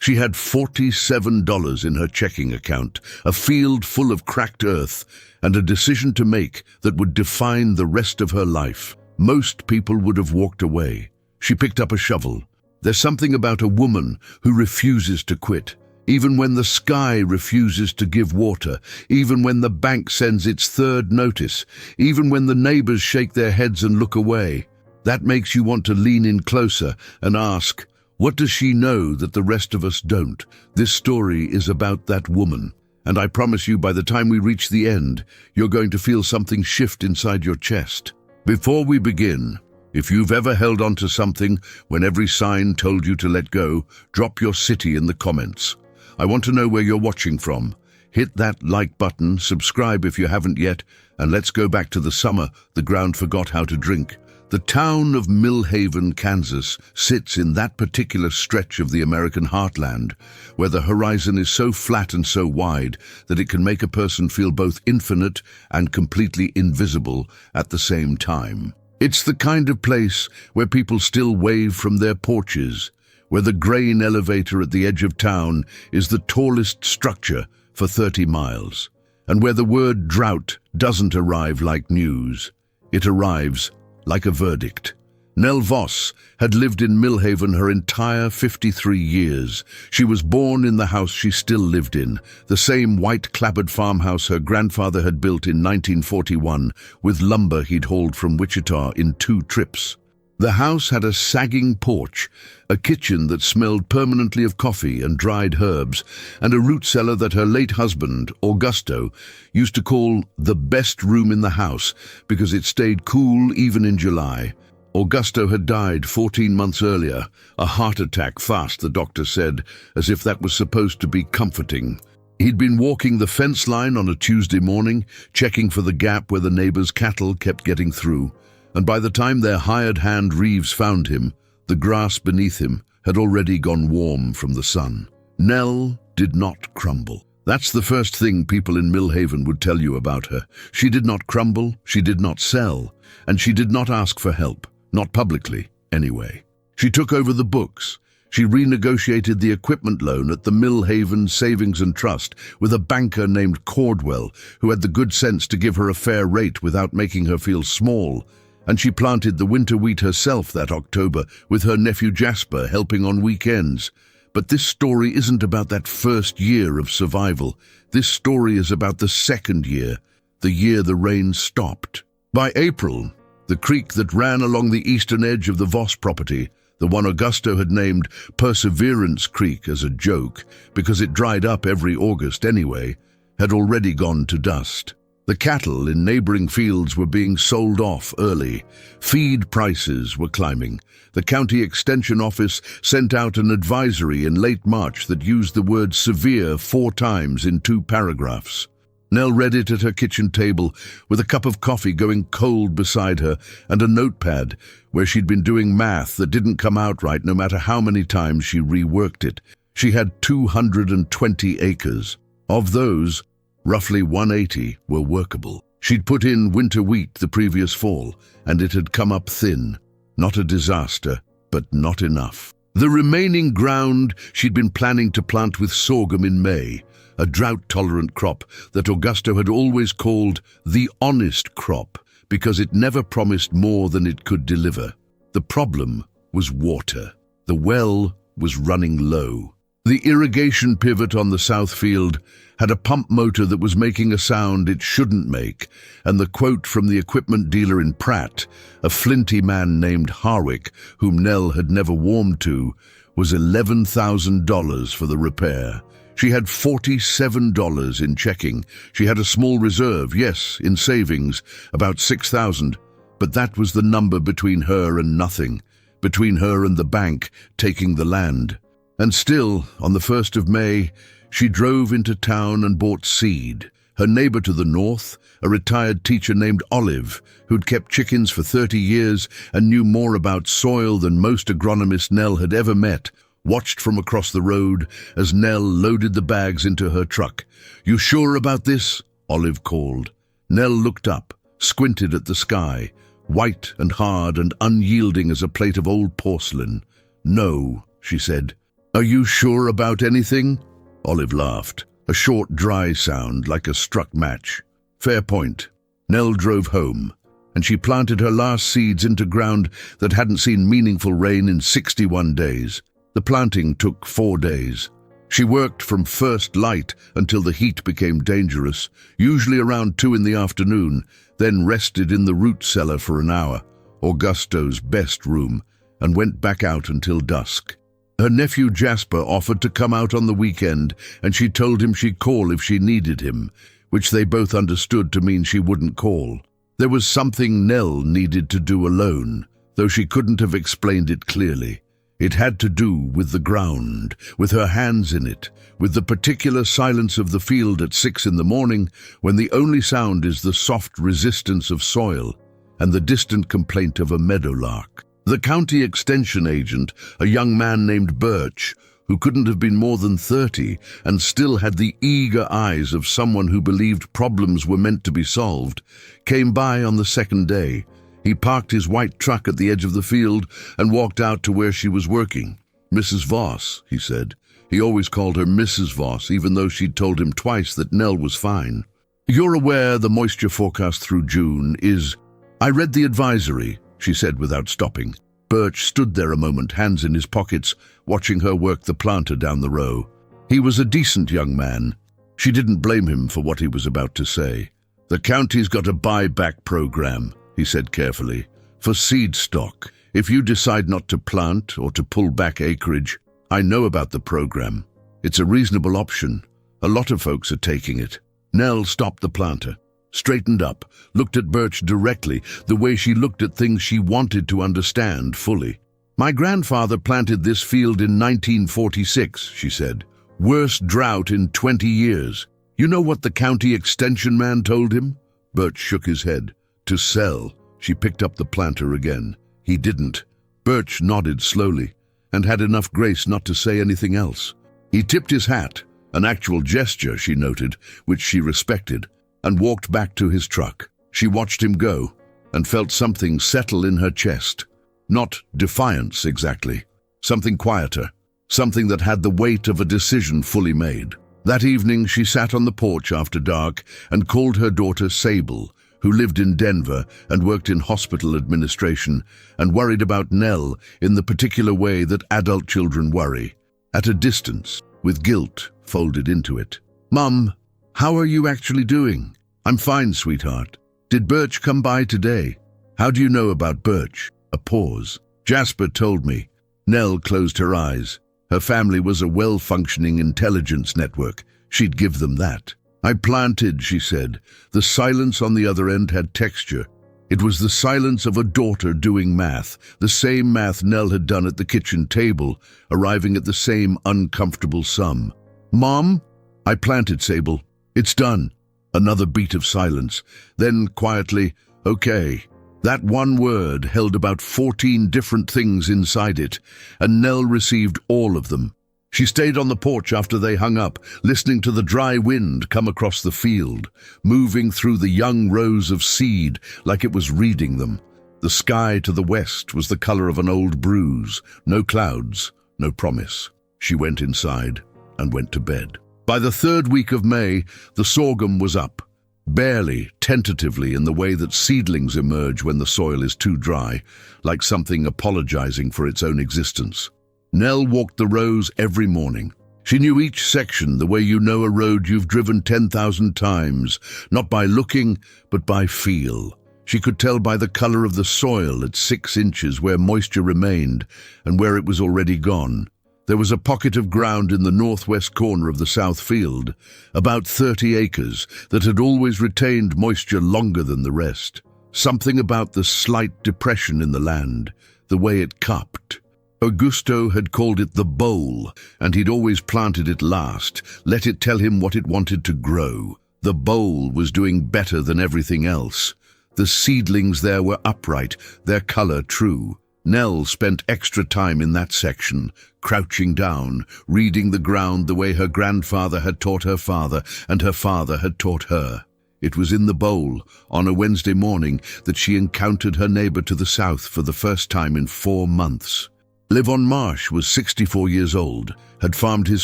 She had $47 in her checking account, a field full of cracked earth, and a decision to make that would define the rest of her life. Most people would have walked away. She picked up a shovel. There's something about a woman who refuses to quit, even when the sky refuses to give water, even when the bank sends its third notice, even when the neighbors shake their heads and look away. That makes you want to lean in closer and ask, what does she know that the rest of us don't? This story is about that woman, and I promise you by the time we reach the end, you're going to feel something shift inside your chest. Before we begin, if you've ever held on to something when every sign told you to let go, drop your city in the comments. I want to know where you're watching from. Hit that like button, subscribe if you haven't yet, and let's go back to the summer the ground forgot how to drink. The town of Mill Haven, Kansas, sits in that particular stretch of the American heartland, where the horizon is so flat and so wide that it can make a person feel both infinite and completely invisible at the same time. It's the kind of place where people still wave from their porches, where the grain elevator at the edge of town is the tallest structure for 30 miles, and where the word drought doesn't arrive like news. It arrives like a verdict. Nell Voss had lived in Mill Haven her entire 53 years. She was born in the house she still lived in, the same white-clapboard farmhouse her grandfather had built in 1941 with lumber he'd hauled from Wichita in 2 trips. The house had a sagging porch, a kitchen that smelled permanently of coffee and dried herbs, and a root cellar that her late husband, Augusto, used to call the best room in the house because it stayed cool even in July. Augusto had died 14 months earlier, a heart attack fast, the doctor said, as if that was supposed to be comforting. He'd been walking the fence line on a Tuesday morning, checking for the gap where the neighbors' cattle kept getting through. And by the time their hired hand Reeves found him, the grass beneath him had already gone warm from the sun. Nell did not crumble. That's the first thing people in Mill Haven would tell you about her. She did not crumble, she did not sell, and she did not ask for help, not publicly, anyway. She took over the books. She renegotiated the equipment loan at the Mill Haven Savings and Trust with a banker named Cordwell, who had the good sense to give her a fair rate without making her feel small. And she planted the winter wheat herself that October, with her nephew Jasper helping on weekends. But this story isn't about that first year of survival. This story is about the second year, the year the rain stopped. By April, the creek that ran along the eastern edge of the Voss property, the one Augusto had named Perseverance Creek as a joke, because it dried up every August anyway, had already gone to dust. The cattle in neighboring fields were being sold off early. Feed prices were climbing. The county extension office sent out an advisory in late March that used the word severe 4 times in 2 paragraphs. Nell read it at her kitchen table with a cup of coffee going cold beside her and a notepad where she'd been doing math that didn't come out right no matter how many times she reworked it. She had 220 acres. Of those, roughly 180 were workable. She'd put in winter wheat the previous fall, and it had come up thin. Not a disaster, but not enough. The remaining ground she'd been planning to plant with sorghum in May, a drought-tolerant crop that Augusto had always called the honest crop because it never promised more than it could deliver. The problem was water. The well was running low. The irrigation pivot on the south field had a pump motor that was making a sound it shouldn't make, and the quote from the equipment dealer in Pratt, a flinty man named Harwick, whom Nell had never warmed to, was $11,000 for the repair. She had $47 in checking. She had a small reserve, yes, in savings, about $6,000, but that was the number between her and nothing, between her and the bank taking the land. And still, on the 1st of May, she drove into town and bought seed. Her neighbor to the north, a retired teacher named Olive, who'd kept chickens for 30 years and knew more about soil than most agronomists Nell had ever met, watched from across the road as Nell loaded the bags into her truck. "You sure about this?" Olive called. Nell looked up, squinted at the sky, white and hard and unyielding as a plate of old porcelain. "No," she said. "Are you sure about anything?" Olive laughed, a short, dry sound like a struck match. "Fair point." Nell drove home, and she planted her last seeds into ground that hadn't seen meaningful rain in 61 days. The planting took 4 days. She worked from first light until the heat became dangerous, usually around 2 in the afternoon, then rested in the root cellar for an hour, Augusto's best room, and went back out until dusk. Her nephew Jasper offered to come out on the weekend, and she told him she'd call if she needed him, which they both understood to mean she wouldn't call. There was something Nell needed to do alone, though she couldn't have explained it clearly. It had to do with the ground, with her hands in it, with the particular silence of the field at 6 in the morning, when the only sound is the soft resistance of soil and the distant complaint of a meadowlark. The county extension agent, a young man named Birch, who couldn't have been more than 30 and still had the eager eyes of someone who believed problems were meant to be solved, came by on the second day. He parked his white truck at the edge of the field and walked out to where she was working. "Mrs. Voss," he said. He always called her Mrs. Voss, even though she'd told him twice that Nell was fine. "You're aware the moisture forecast through June is—" "I read the advisory," she said without stopping. Birch stood there a moment, hands in his pockets, watching her work the planter down the row. He was a decent young man. She didn't blame him for what he was about to say. "The county's got a buyback program," he said carefully, "for seed stock. If you decide not to plant or to pull back acreage, I know about the program. It's a reasonable option. A lot of folks are taking it." Nell stopped the planter, straightened up, looked at Birch directly, the way she looked at things she wanted to understand fully. "My grandfather planted this field in 1946, she said. "Worst drought in 20 years. You know what the county extension man told him?" Birch shook his head. "To sell." She picked up the planter again. "He didn't." Birch nodded slowly, and had enough grace not to say anything else. He tipped his hat, an actual gesture, she noted, which she respected, and walked back to his truck. She watched him go, and felt something settle in her chest. Not defiance exactly. Something quieter. Something that had the weight of a decision fully made. That evening she sat on the porch after dark and called her daughter Sable, who lived in Denver and worked in hospital administration, and worried about Nell in the particular way that adult children worry, at a distance, with guilt folded into it. "Mum, how are you actually doing?" "I'm fine, sweetheart. Did Birch come by today?" "How do you know about Birch?" A pause. "Jasper told me." Nell closed her eyes. Her family was a well-functioning intelligence network. She'd give them that. "I planted," she said. The silence on the other end had texture. It was the silence of a daughter doing math, the same math Nell had done at the kitchen table, arriving at the same uncomfortable sum. "Mom?" "I planted, Sable. It's done." Another beat of silence. Then, quietly, "Okay." That one word held about 14 different things inside it, and Nell received all of them. She stayed on the porch after they hung up, listening to the dry wind come across the field, moving through the young rows of seed like it was reading them. The sky to the west was the color of an old bruise. No clouds, no promise. She went inside and went to bed. By the 3rd week of May, the sorghum was up. Barely, tentatively, in the way that seedlings emerge when the soil is too dry, like something apologizing for its own existence. Nell walked the rows every morning. She knew each section the way you know a road you've driven 10,000 times, not by looking, but by feel. She could tell by the color of the soil at 6 inches where moisture remained and where it was already gone. There was a pocket of ground in the northwest corner of the south field, about 30 acres, that had always retained moisture longer than the rest. Something about the slight depression in the land, the way it cupped. Augusto had called it the bowl, and he'd always planted it last, let it tell him what it wanted to grow. The bowl was doing better than everything else. The seedlings there were upright, their color true. Nell spent extra time in that section, crouching down, reading the ground the way her grandfather had taught her father and her father had taught her. It was in the bowl, on a Wednesday morning, that she encountered her neighbor to the south for the first time in 4 months. Levon Marsh was 64 years old, had farmed his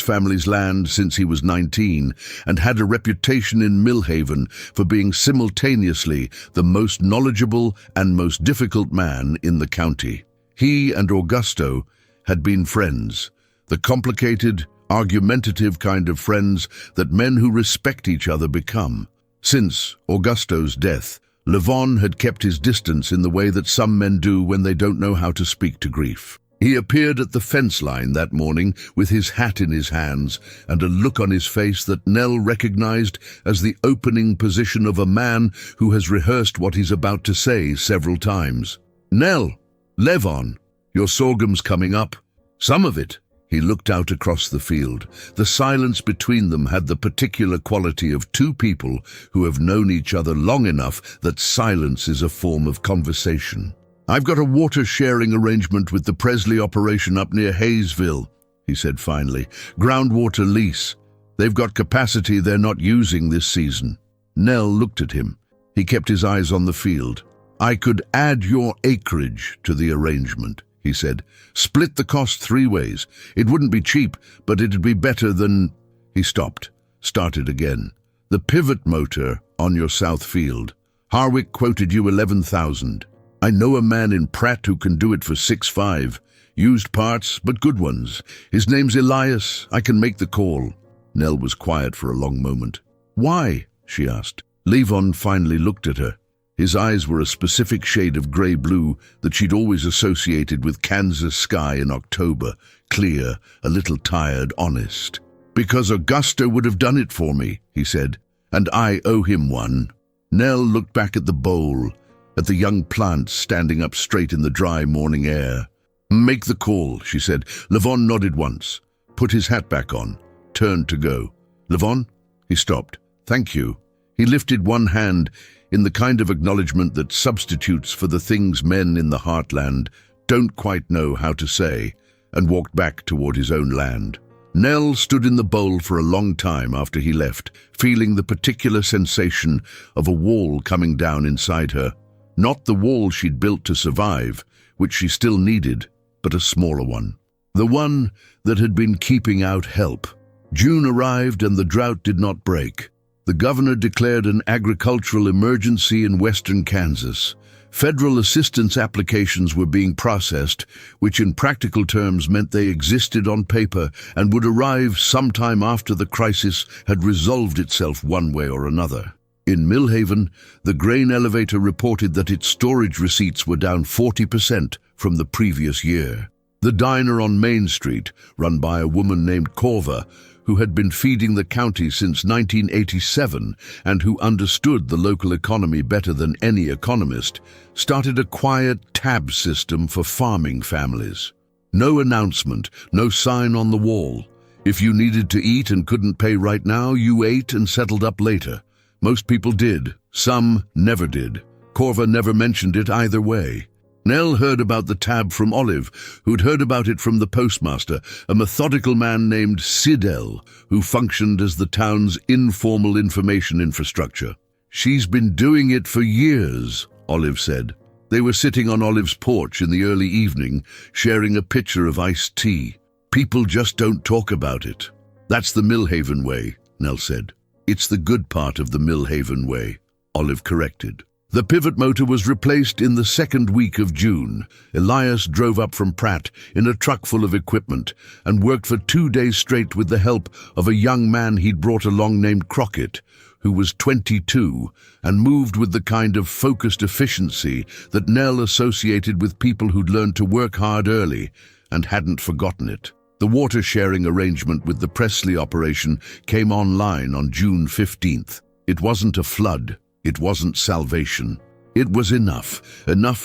family's land since he was 19, and had a reputation in Millhaven for being simultaneously the most knowledgeable and most difficult man in the county. He and Augusto had been friends, the complicated, argumentative kind of friends that men who respect each other become. Since Augusto's death, Levon had kept his distance in the way that some men do when they don't know how to speak to grief. He appeared at the fence line that morning with his hat in his hands and a look on his face that Nell recognized as the opening position of a man who has rehearsed what he's about to say several times. "Nell, Levon, your sorghum's coming up. Some of it." He looked out across the field. The silence between them had the particular quality of two people who have known each other long enough that silence is a form of conversation. "I've got a water-sharing arrangement with the Presley operation up near Hayesville," he said finally. "Groundwater lease. They've got capacity they're not using this season." Nell looked at him. He kept his eyes on the field. "I could add your acreage to the arrangement," he said. "Split the cost 3 ways. It wouldn't be cheap, but it'd be better than—" He stopped, started again. "The pivot motor on your south field. Harwick quoted you 11,000. I know a man in Pratt who can do it for 6.5. Used parts, but good ones. His name's Elias. I can make the call." Nell was quiet for a long moment. "Why?" she asked. Levon finally looked at her. His eyes were a specific shade of grey-blue that she'd always associated with Kansas sky in October, clear, a little tired, honest. "Because Augusto would have done it for me," he said, "and I owe him one." Nell looked back at the bowl, at the young plants standing up straight in the dry morning air. "Make the call," she said. Levon nodded once, put his hat back on, turned to go. "Levon?" He stopped. "Thank you." He lifted one hand in the kind of acknowledgement that substitutes for the things men in the heartland don't quite know how to say, and walked back toward his own land. Nell stood in the bowl for a long time after he left, feeling the particular sensation of a wall coming down inside her. Not the wall she'd built to survive, which she still needed, but a smaller one. The one that had been keeping out help. June arrived and the drought did not break. The governor declared an agricultural emergency in western Kansas. Federal assistance applications were being processed, which in practical terms meant they existed on paper and would arrive sometime after the crisis had resolved itself one way or another. In Millhaven, the grain elevator reported that its storage receipts were down 40% from the previous year. The diner on Main Street, run by a woman named Corva, who had been feeding the county since 1987 and who understood the local economy better than any economist, started a quiet tab system for farming families. No announcement, no sign on the wall. If you needed to eat and couldn't pay right now, you ate and settled up later. Most people did. Some never did. Corva never mentioned it either way. Nell heard about the tab from Olive, who'd heard about it from the postmaster, a methodical man named Sidel, who functioned as the town's informal information infrastructure. "She's been doing it for years," Olive said. They were sitting on Olive's porch in the early evening, sharing a pitcher of iced tea. "People just don't talk about it." "That's the Millhaven way," Nell said. "It's the good part of the Millhaven way," Olive corrected. The pivot motor was replaced in the second week of June. Elias drove up from Pratt in a truck full of equipment and worked for 2 days straight with the help of a young man he'd brought along named Crockett, who was 22 and moved with the kind of focused efficiency that Nell associated with people who'd learned to work hard early and hadn't forgotten it. The water-sharing arrangement with the Presley operation came online on June 15th. It wasn't a flood. It wasn't salvation. It was enough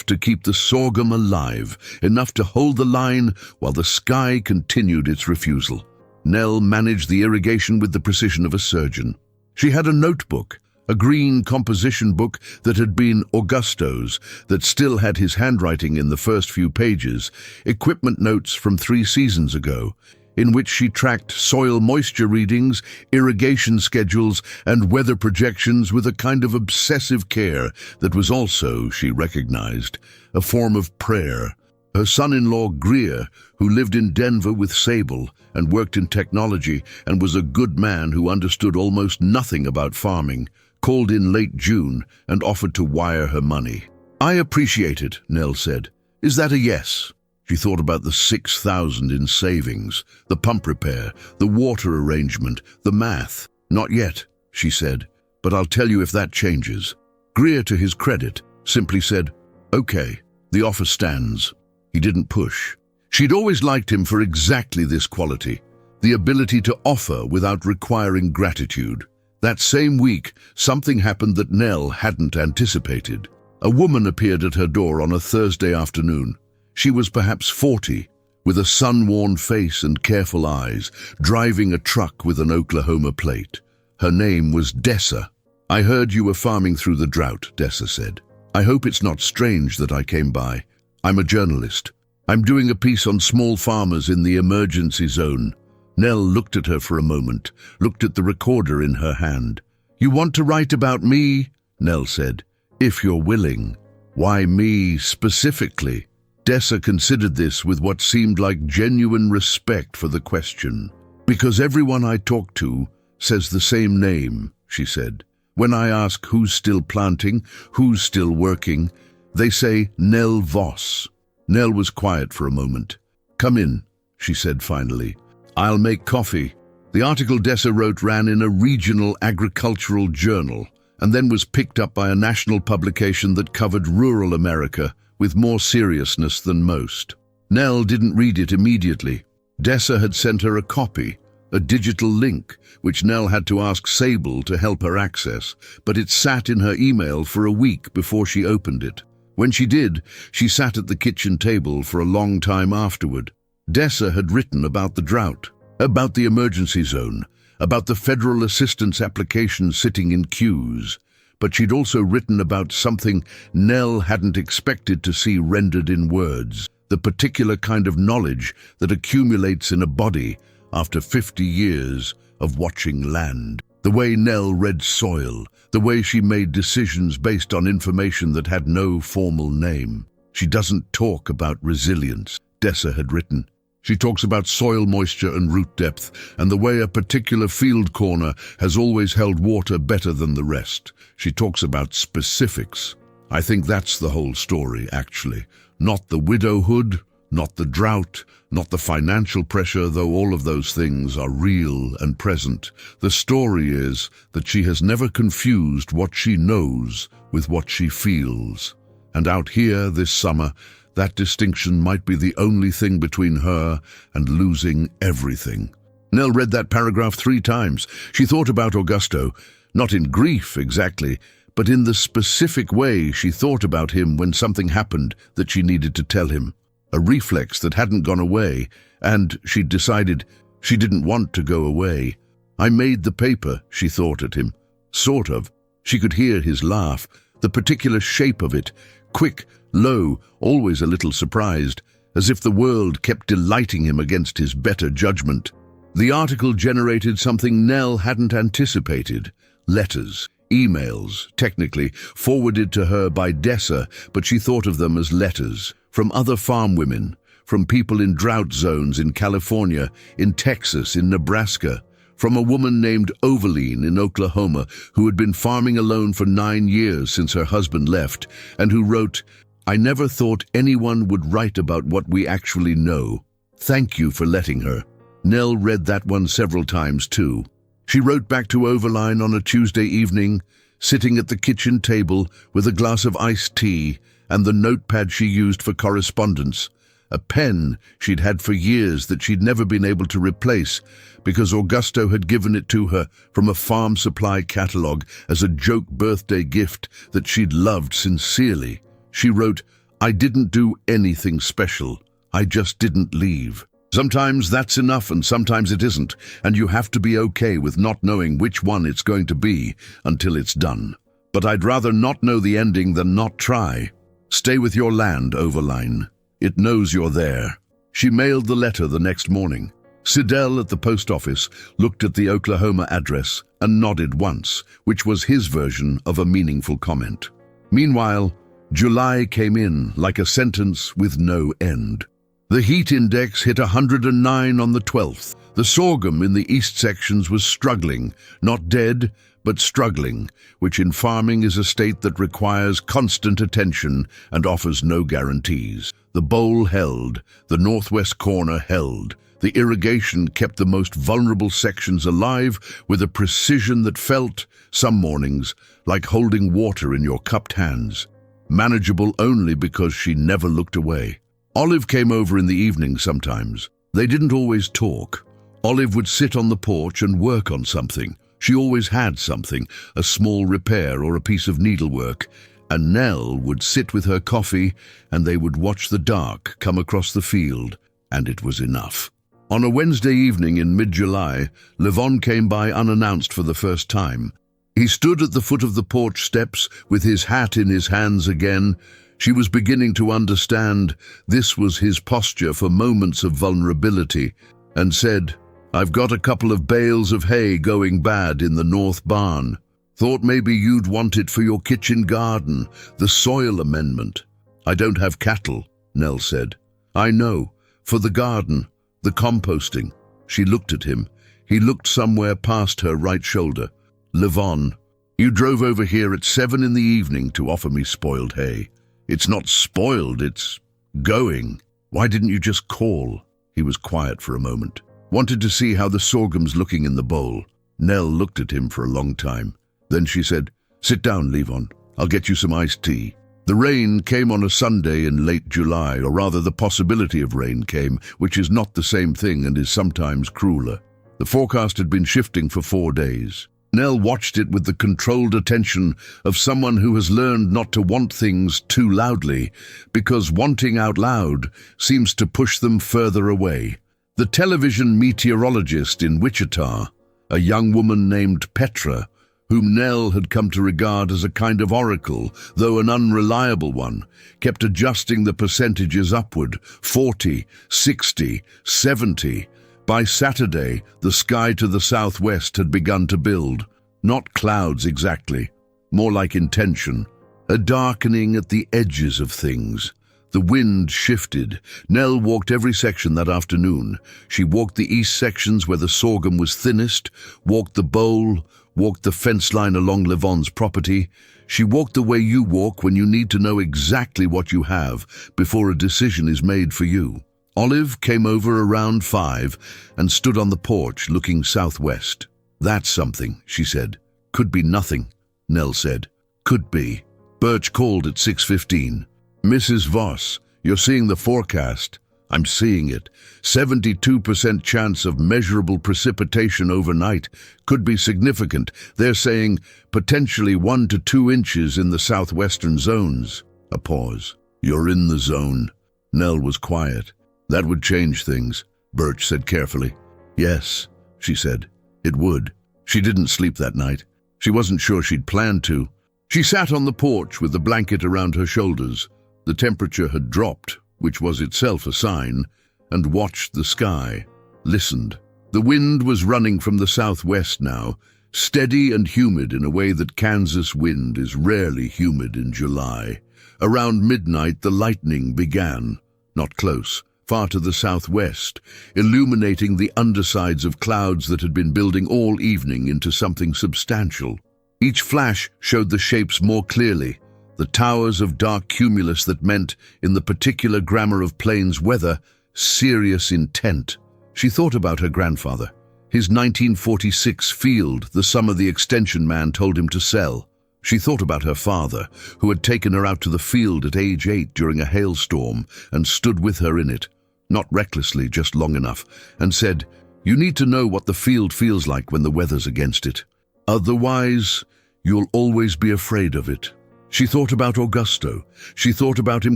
to keep the sorghum alive, enough to hold the line while the sky continued its refusal. Nell managed the irrigation with the precision of a surgeon. She had a notebook, a green composition book that had been Augusto's, that still had his handwriting in the first few pages, equipment notes from 3 seasons ago, in which she tracked soil moisture readings, irrigation schedules, and weather projections with a kind of obsessive care that was also, she recognized, a form of prayer, Her son-in-law Greer, who lived in Denver with Sable and worked in technology and was a good man who understood almost nothing about farming, called in late June and offered to wire her money. "I appreciate it," Nell said. "Is that a yes?" She thought about the 6,000 in savings, the pump repair, the water arrangement, the math. "Not yet," she said, "but I'll tell you if that changes." Greer, to his credit, simply said, "Okay, the offer stands." He didn't push. She'd always liked him for exactly this quality, the ability to offer without requiring gratitude. That same week, something happened that Nell hadn't anticipated. A woman appeared at her door on a Thursday afternoon. She was perhaps 40, with a sun-worn face and careful eyes, driving a truck with an Oklahoma plate. Her name was Dessa. "I heard you were farming through the drought," Dessa said. "I hope it's not strange that I came by. I'm a journalist. I'm doing a piece on small farmers in the emergency zone." Nell looked at her for a moment, looked at the recorder in her hand. "You want to write about me?" Nell said. "If you're willing." "Why me specifically?" Dessa considered this with what seemed like genuine respect for the question. "Because everyone I talk to says the same name," she said. "When I ask who's still planting, who's still working, they say Nell Voss." Nell was quiet for a moment. "Come in," she said finally. "I'll make coffee." The article Dessa wrote ran in a regional agricultural journal and then was picked up by a national publication that covered rural America with more seriousness than most. Nell didn't read it immediately. Dessa had sent her a copy, a digital link, which Nell had to ask Sable to help her access, but it sat in her email for a week before she opened it. When she did, she sat at the kitchen table for a long time afterward. Dessa had written about the drought, about the emergency zone, about the federal assistance applications sitting in queues, but she'd also written about something Nell hadn't expected to see rendered in words, the particular kind of knowledge that accumulates in a body after 50 years of watching land. The way Nell read soil, the way she made decisions based on information that had no formal name. "She doesn't talk about resilience," Dessa had written. "She talks about soil moisture and root depth, and the way a particular field corner has always held water better than the rest. She talks about specifics." I think that's the whole story, actually. Not the widowhood, not the drought, not the financial pressure, though all of those things are real and present. The story is that she has never confused what she knows with what she feels. And out here this summer, that distinction might be the only thing between her and losing everything. Nell read that paragraph 3 times. She thought about Augusto, not in grief exactly, but in the specific way she thought about him when something happened that she needed to tell him. A reflex that hadn't gone away, and she'd decided she didn't want to go away. "I made the paper," she thought at him. Sort of. She could hear his laugh, the particular shape of it, quick, low, always a little surprised, as if the world kept delighting him against his better judgment. The article generated something Nell hadn't anticipated. Letters, emails, technically, forwarded to her by Dessa, but she thought of them as letters. From other farm women, from people in drought zones in California, in Texas, in Nebraska, from a woman named Overline in Oklahoma who had been farming alone for 9 years since her husband left, and who wrote, "I never thought anyone would write about what we actually know. Thank you for letting her." Nell read that one several times too. She wrote back to Overline on a Tuesday evening, sitting at the kitchen table with a glass of iced tea and the notepad she used for correspondence, a pen she'd had for years that she'd never been able to replace because Augusto had given it to her from a farm supply catalog as a joke birthday gift that she'd loved sincerely. She wrote, "I didn't do anything special. I just didn't leave." Sometimes that's enough and sometimes it isn't, and you have to be okay with not knowing which one it's going to be until it's done. But I'd rather not know the ending than not try. Stay with your land, Overline. It knows you're there. She mailed the letter the next morning. Sidell at the post office looked at the Oklahoma address and nodded once, which was his version of a meaningful comment. Meanwhile, July came in like a sentence with no end. The heat index hit 109 on the 12th. The sorghum in the east sections was struggling, not dead, but struggling, which in farming is a state that requires constant attention and offers no guarantees. The bowl held, the northwest corner held. The irrigation kept the most vulnerable sections alive with a precision that felt, some mornings, like holding water in your cupped hands. Manageable only because she never looked away. Olive came over in the evening sometimes. They didn't always talk. Olive would sit on the porch and work on something. She always had something, a small repair or a piece of needlework. And Nell would sit with her coffee and they would watch the dark come across the field, and it was enough. On a Wednesday evening in mid-July, Levon came by unannounced for the first time. He stood at the foot of the porch steps with his hat in his hands again. She was beginning to understand this was his posture for moments of vulnerability, and said, "I've got a couple of bales of hay going bad in the north barn. Thought maybe you'd want it for your kitchen garden, the soil amendment." "I don't have cattle," Nell said. "I know, for the garden, the composting." She looked at him. He looked somewhere past her right shoulder. "Levon, you drove over here at 7 in the evening to offer me spoiled hay. It's not spoiled, it's going. Why didn't you just call?" He was quiet for a moment. "Wanted to see how the sorghum's looking in the bowl." Nell looked at him for a long time. Then she said, "Sit down, Levon. I'll get you some iced tea." The rain came on a Sunday in late July, or rather the possibility of rain came, which is not the same thing and is sometimes crueler. The forecast had been shifting for 4 days. Nell watched it with the controlled attention of someone who has learned not to want things too loudly, because wanting out loud seems to push them further away. The television meteorologist in Wichita, a young woman named Petra, whom Nell had come to regard as a kind of oracle, though an unreliable one, kept adjusting the percentages upward, 40, 60, 70. By Saturday, the sky to the southwest had begun to build. Not clouds exactly, more like intention, a darkening at the edges of things. The wind shifted. Nell walked every section that afternoon. She walked the east sections where the sorghum was thinnest, walked the bowl, walked the fence line along Levon's property. She walked the way you walk when you need to know exactly what you have before a decision is made for you. Olive came over around 5 and stood on the porch looking southwest. "That's something," she said. "Could be nothing," Nell said. "Could be." Birch called at 6:15. "Mrs. Voss, you're seeing the forecast." "I'm seeing it. 72% chance of measurable precipitation overnight. Could be significant. They're saying potentially 1 to 2 inches in the southwestern zones." A pause. "You're in the zone." Nell was quiet. "That would change things," Birch said carefully. "Yes," she said. "It would." She didn't sleep that night. She wasn't sure she'd planned to. She sat on the porch with the blanket around her shoulders. The temperature had dropped, which was itself a sign, and watched the sky, listened. The wind was running from the southwest now, steady and humid in a way that Kansas wind is rarely humid in July. Around midnight, the lightning began. Not close, far to the southwest, illuminating the undersides of clouds that had been building all evening into something substantial. Each flash showed the shapes more clearly, the towers of dark cumulus that meant, in the particular grammar of Plains weather, serious intent. She thought about her grandfather, his 1946 field, the summer the extension man told him to sell. She thought about her father, who had taken her out to the field at age 8 during a hailstorm and stood with her in it, not recklessly, just long enough, and said, "You need to know what the field feels like when the weather's against it. Otherwise, you'll always be afraid of it." She thought about Augusto. She thought about him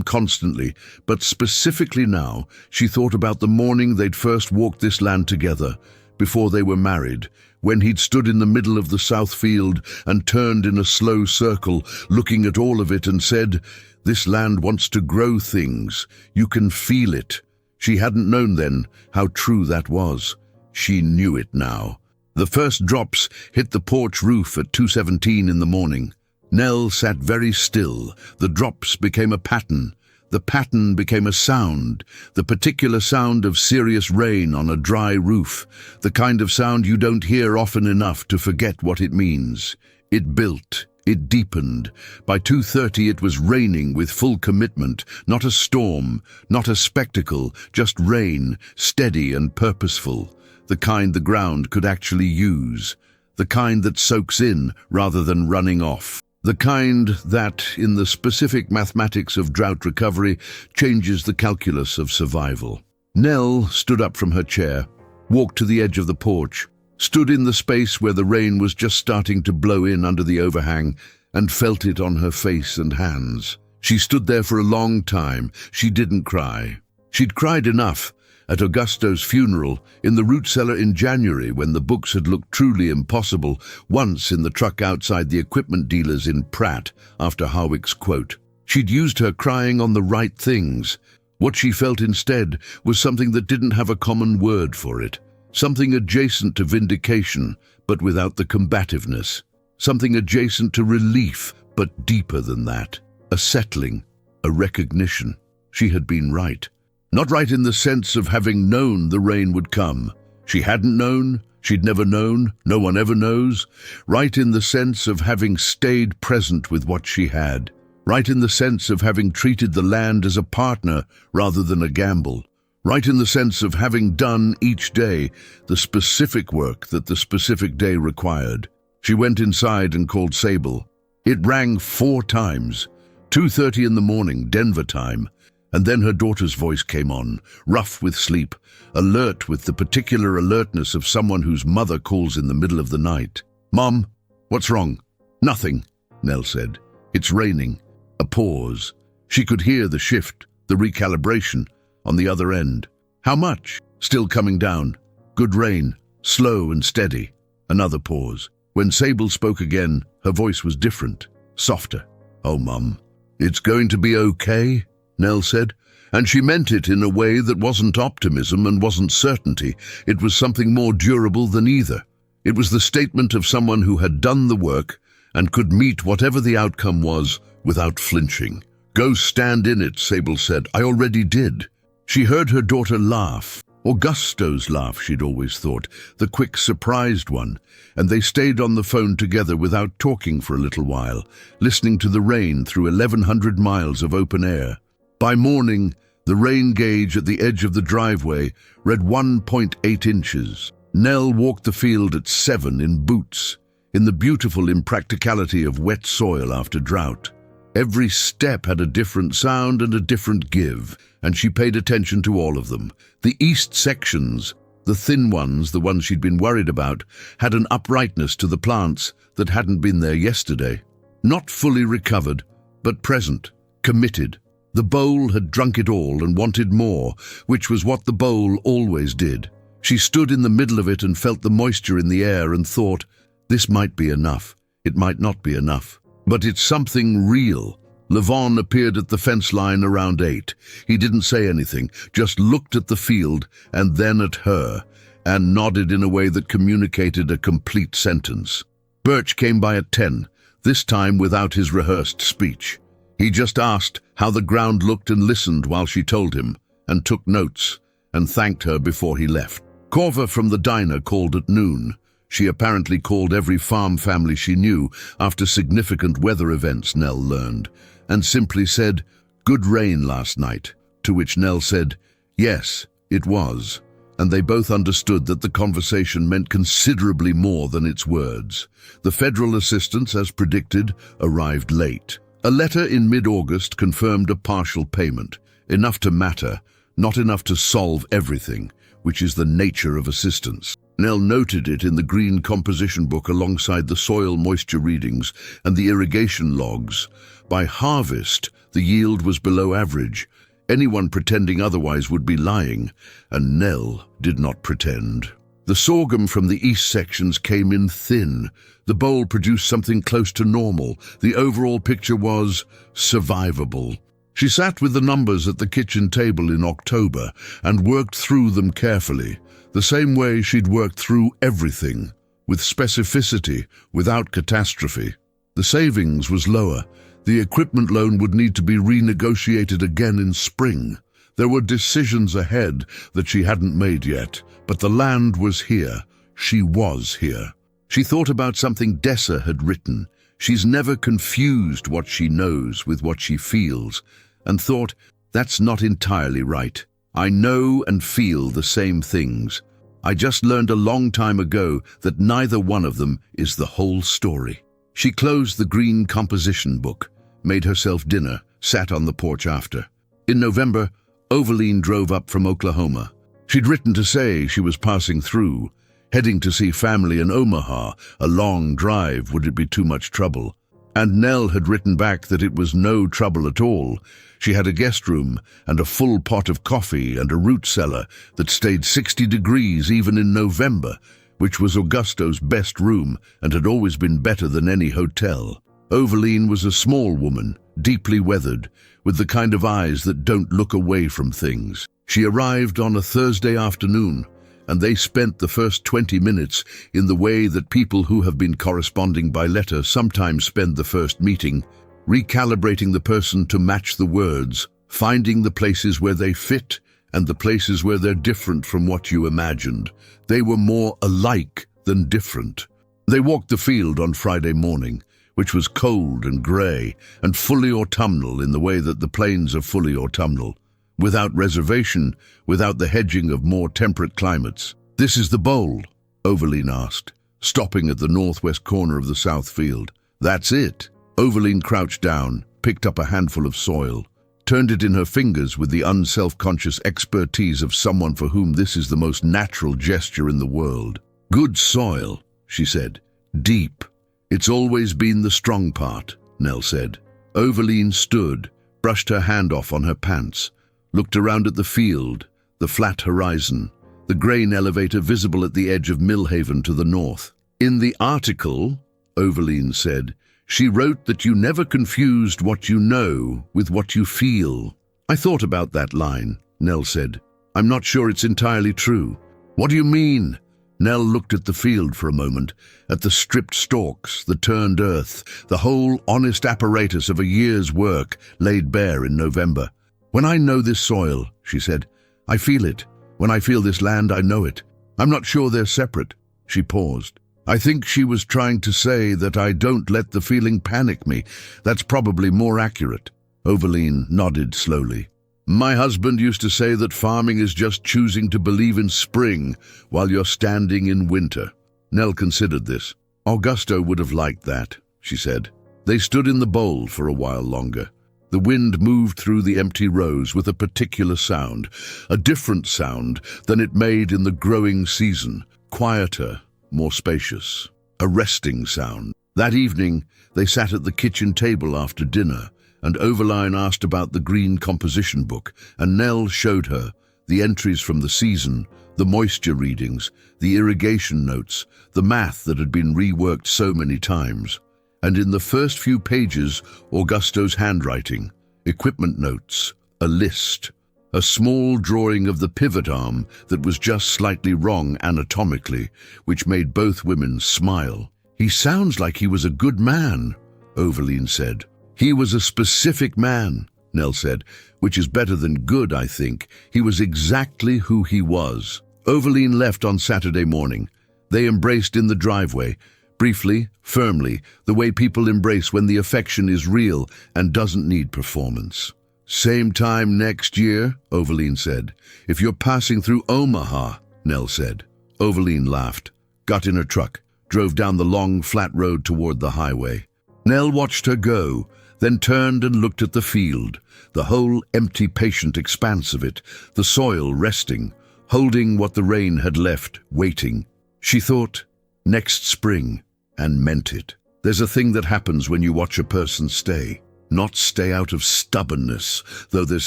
constantly, but specifically now, she thought about the morning they'd first walked this land together, before they were married, when he'd stood in the middle of the south field and turned in a slow circle, looking at all of it and said, "This land wants to grow things. You can feel it." She hadn't known then how true that was. She knew it now. The first drops hit the porch roof at 2:17 in the morning. Nell sat very still. The drops became a pattern. The pattern became a sound, the particular sound of serious rain on a dry roof, the kind of sound you don't hear often enough to forget what it means. It built. It deepened. By 2:30 it was raining with full commitment, not a storm, not a spectacle, just rain, steady and purposeful, the kind the ground could actually use, the kind that soaks in rather than running off, the kind that, in the specific mathematics of drought recovery, changes the calculus of survival. Nell stood up from her chair, walked to the edge of the porch, stood in the space where the rain was just starting to blow in under the overhang, and felt it on her face and hands. She stood there for a long time. She didn't cry. She'd cried enough at Augusto's funeral, in the root cellar in January when the books had looked truly impossible, once in the truck outside the equipment dealers in Pratt after Harwick's quote. She'd used her crying on the right things. What she felt instead was something that didn't have a common word for it. Something adjacent to vindication, but without the combativeness. Something adjacent to relief, but deeper than that. A settling, a recognition. She had been right. Not right in the sense of having known the rain would come. She hadn't known, she'd never known, no one ever knows. Right in the sense of having stayed present with what she had. Right in the sense of having treated the land as a partner rather than a gamble. Right in the sense of having done each day the specific work that the specific day required. She went inside and called Sable. It rang 4 times, 2:30 in the morning, Denver time, and then her daughter's voice came on, rough with sleep, alert with the particular alertness of someone whose mother calls in the middle of the night. "Mom, what's wrong?" "Nothing," Nell said. "It's raining." A pause. She could hear the shift, the recalibration, on the other end. "How much?" "Still coming down. Good rain, slow and steady." Another pause. When Sable spoke again, her voice was different, softer. "Oh, Mum, it's going to be okay," Nell said, and she meant it in a way that wasn't optimism and wasn't certainty. It was something more durable than either. It was the statement of someone who had done the work and could meet whatever the outcome was without flinching. "Go stand in it," Sable said. "I already did." She heard her daughter laugh, Augusto's laugh she'd always thought, the quick, surprised one, and they stayed on the phone together without talking for a little while, listening to the rain through 1,100 miles of open air. By morning, the rain gauge at the edge of the driveway read 1.8 inches. Nell walked the field at 7 in boots, in the beautiful impracticality of wet soil after drought. Every step had a different sound and a different give, and she paid attention to all of them. The east sections, the thin ones, the ones she'd been worried about, had an uprightness to the plants that hadn't been there yesterday. Not fully recovered, but present, committed. The bowl had drunk it all and wanted more, which was what the bowl always did. She stood in the middle of it and felt the moisture in the air and thought, this might be enough, it might not be enough. But it's something real. Levon appeared at the fence line around 8. He didn't say anything, just looked at the field and then at her, and nodded in a way that communicated a complete sentence. Birch came by at 10, this time without his rehearsed speech. He just asked how the ground looked and listened while she told him, and took notes, and thanked her before he left. Corva from the diner called at noon. She apparently called every farm family she knew after significant weather events, Nell learned, and simply said, "Good rain last night," to which Nell said, "Yes, it was," and they both understood that the conversation meant considerably more than its words. The federal assistance, as predicted, arrived late. A letter in mid-August confirmed a partial payment, enough to matter, not enough to solve everything, which is the nature of assistance. Nell noted it in the green composition book alongside the soil moisture readings and the irrigation logs. By harvest, the yield was below average. Anyone pretending otherwise would be lying, and Nell did not pretend. The sorghum from the east sections came in thin. The bowl produced something close to normal. The overall picture was survivable. She sat with the numbers at the kitchen table in October and worked through them carefully, the same way she'd worked through everything, with specificity, without catastrophe. The savings was lower. The equipment loan would need to be renegotiated again in spring. There were decisions ahead that she hadn't made yet, but the land was here. She was here. She thought about something Dessa had written. She's never confused what she knows with what she feels, and thought, that's not entirely right. I know and feel the same things. I just learned a long time ago that neither one of them is the whole story. She closed the green composition book, made herself dinner, sat on the porch after. In November, Overline drove up from Oklahoma. She'd written to say she was passing through, heading to see family in Omaha. A long drive, would it be too much trouble? And Nell had written back that it was no trouble at all. She had a guest room and a full pot of coffee and a root cellar that stayed 60 degrees even in November, which was Augusto's best room and had always been better than any hotel. Overline was a small woman, deeply weathered, with the kind of eyes that don't look away from things. She arrived on a Thursday afternoon, and they spent the first 20 minutes in the way that people who have been corresponding by letter sometimes spend the first meeting, recalibrating the person to match the words, finding the places where they fit and the places where they're different from what you imagined. They were more alike than different. They walked the field on Friday morning, which was cold and grey and fully autumnal in the way that the plains are fully autumnal, without reservation, without the hedging of more temperate climates. "This is the bowl?" Overline asked, stopping at the northwest corner of the south field. "That's it." Overline crouched down, picked up a handful of soil, turned it in her fingers with the unself-conscious expertise of someone for whom this is the most natural gesture in the world. "Good soil," she said. "Deep. It's always been the strong part," Nell said. Overline stood, brushed her hand off on her pants, looked around at the field, the flat horizon, the grain elevator visible at the edge of Millhaven to the north. "In the article," Overline said, "she wrote that you never confused what you know with what you feel." "I thought about that line," Nell said. "I'm not sure it's entirely true." "What do you mean?" Nell looked at the field for a moment, at the stripped stalks, the turned earth, the whole honest apparatus of a year's work laid bare in November. "When I know this soil," she said, "I feel it. When I feel this land, I know it. I'm not sure they're separate." She paused. "I think she was trying to say that I don't let the feeling panic me. That's probably more accurate." Overline nodded slowly. "My husband used to say that farming is just choosing to believe in spring while you're standing in winter." Nell considered this. "Augusto would have liked that," she said. They stood in the bowl for a while longer. The wind moved through the empty rows with a particular sound, a different sound than it made in the growing season, quieter, more spacious, a resting sound. That evening, they sat at the kitchen table after dinner, and Overline asked about the green composition book, and Nell showed her the entries from the season, the moisture readings, the irrigation notes, the math that had been reworked so many times. And in the first few pages, Augusto's handwriting, equipment notes, a list, a small drawing of the pivot arm that was just slightly wrong anatomically, which made both women smile. "He sounds like he was a good man," Overline said. "He was a specific man," Nell said, "which is better than good, I think. He was exactly who he was." Overline left on Saturday morning. They embraced in the driveway, briefly, firmly, the way people embrace when the affection is real and doesn't need performance. "Same time next year," Overline said. "If you're passing through Omaha," Nell said. Overline laughed, got in her truck, drove down the long, flat road toward the highway. Nell watched her go, then turned and looked at the field, the whole empty, patient expanse of it, the soil resting, holding what the rain had left, waiting. She thought, next spring, and meant it. There's a thing that happens when you watch a person stay. Not stay out of stubbornness, though there's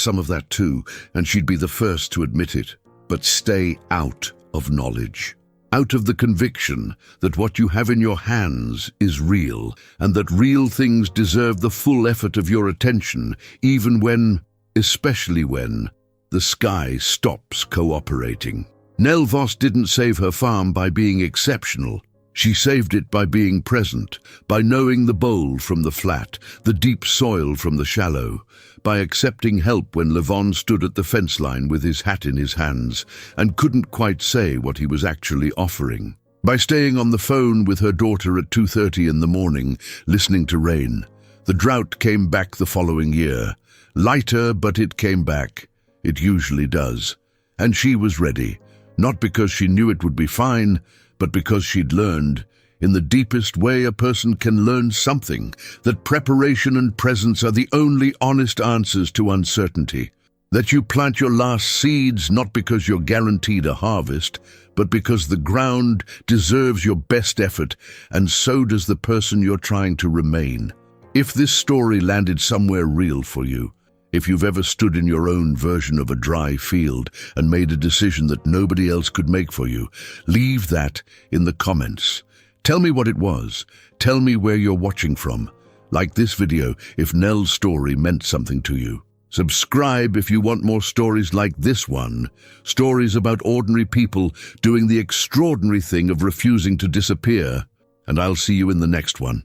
some of that too, and she'd be the first to admit it, but stay out of knowledge. Out of the conviction that what you have in your hands is real, and that real things deserve the full effort of your attention, even when, especially when, the sky stops cooperating. Nell Voss didn't save her farm by being exceptional. She saved it by being present, by knowing the bold from the flat, the deep soil from the shallow, by accepting help when Levon stood at the fence line with his hat in his hands and couldn't quite say what he was actually offering, by staying on the phone with her daughter at 2:30 in the morning, listening to rain. The drought came back the following year. Lighter, but it came back. It usually does. And she was ready, not because she knew it would be fine, but because she'd learned, in the deepest way a person can learn something, that preparation and presence are the only honest answers to uncertainty. That you plant your last seeds not because you're guaranteed a harvest, but because the ground deserves your best effort, and so does the person you're trying to remain. If this story landed somewhere real for you, if you've ever stood in your own version of a dry field and made a decision that nobody else could make for you, leave that in the comments. Tell me what it was. Tell me where you're watching from. Like this video if Nell's story meant something to you. Subscribe if you want more stories like this one. Stories about ordinary people doing the extraordinary thing of refusing to disappear. And I'll see you in the next one.